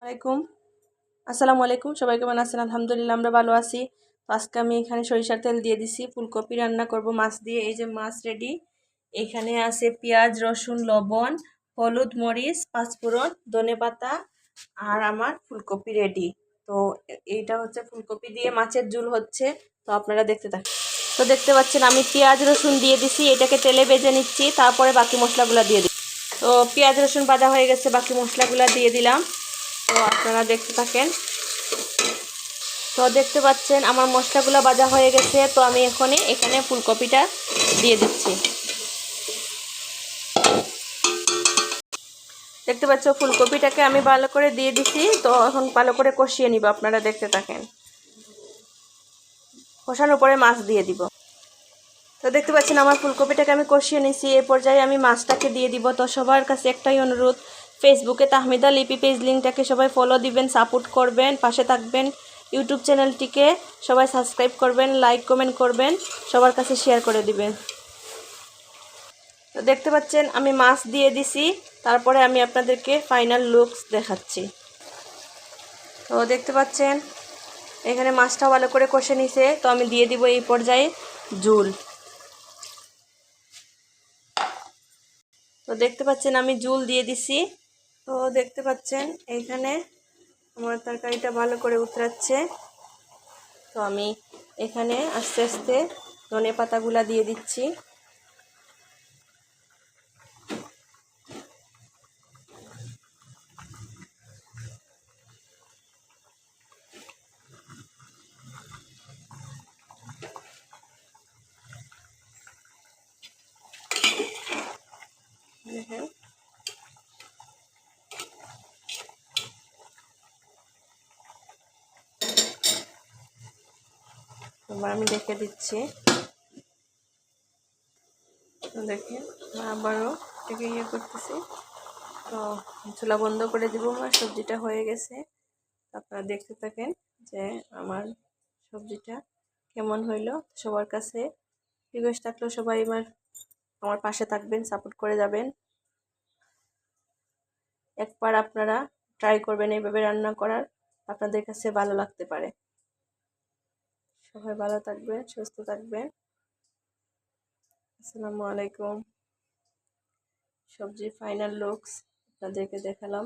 আলাইকুম আসসালামু আলাইকুম। সবাই কেমন আছেন? আলহামদুলিল্লাহ আমরা ভালো আছি। তো আজকে আমি এখানে সরিষার তেল দিয়ে দিছি, ফুলকপি রান্না করব মাছ দিয়ে। এই যে মাছ রেডি। এখানে আছে পেঁয়াজ, রসুন, লবণ, হলুদ, মরিচ, পাঁচফোড়ন, ধনেপাতা আর আমার ফুলকপি রেডি। তো এইটা হচ্ছে ফুলকপি দিয়ে মাছের ঝোল হচ্ছে। তো আপনারা দেখতে থাকুন। তো দেখতে পাচ্ছেন আমি পেঁয়াজ রসুন দিয়ে দিছি, এটাকে তেলে ভেজে নিচ্ছি, তারপরে বাকি মশলাগুলো দিয়ে দিই। তো পেঁয়াজ রসুন ভাজা হয়ে গেছে, বাকি মশলাগুলো দিয়ে দিলাম। তো আপনারা দেখতে থাকেন। তো দেখতে পাচ্ছেন আমার মশলাগুলো ভাজা হয়ে গেছে। তো আমি এখানে ফুলকপিটা দিয়ে দিচ্ছি। দেখতে পাচ্ছ ফুলকপিটাকে আমি ভালো করে দিয়ে দিচ্ছি। তো এখন ভালো করে কষিয়ে নিব, আপনারা দেখতে থাকেন। কষানোর পরে মাছ দিয়ে দিব। তো দেখতে পাচ্ছেন আমার ফুলকপিটাকে আমি কষিয়ে নিছি। এই পর্যায়ে আমি মাছটাকে দিয়ে দিব। তো সবার কাছে একটাই অনুরোধ, ফেসবুকে তাহমিদা লিপি পেজ লিঙ্কটাকে সবাই ফলো দিবেন, সাপোর্ট করবেন, পাশে থাকবেন। ইউটিউব চ্যানেলটিকে সবাই সাবস্ক্রাইব করবেন, লাইক কমেন্ট করবেন, সবার কাছে শেয়ার করে দিবেন। তো দেখতে পাচ্ছেন আমি মাছ দিয়ে দিছি, তারপরে আমি আপনাদেরকে ফাইনাল লুকস দেখাচ্ছি। তো দেখতে পাচ্ছেন এখানে মাছটা ভালো করে কষে নিছে। তো আমি দিয়ে দিব এই পর্যায়ে ঝোল। তো দেখতে পাচ্ছেন আমি ঝোল দিয়ে দিছি। তো দেখতে পাচ্ছেন এইখানে আমার তরকারিটা ভালো করে উতরাচ্ছে। তো আমি এখানে আস্তে আস্তে ধনেপাতাগুলা দিয়ে দিচ্ছি। দেখেন এবার আমি দেখে দিচ্ছি। তো দেখেন আবারও এটাকে করতেছি। তো চুলা বন্ধ করে দিব। আমার সবজিটা হয়ে গেছে। আপনারা দেখতে থাকেন যে আমার সবজিটা কেমন হইলো। সবার কাছে রিকোয়েস্ট থাকলো সবাই আমার পাশে থাকবেন, সাপোর্ট করে যাবেন। একবার আপনারা ট্রাই করবেন এইভাবে রান্না করার, আপনাদের কাছে ভালো লাগতে পারে। সবাই ভালো থাকবেন, সুস্থ থাকবেন। আসসালামু আলাইকুম। সবজির ফাইনাল লুকস আপনাদেরকে দেখালাম।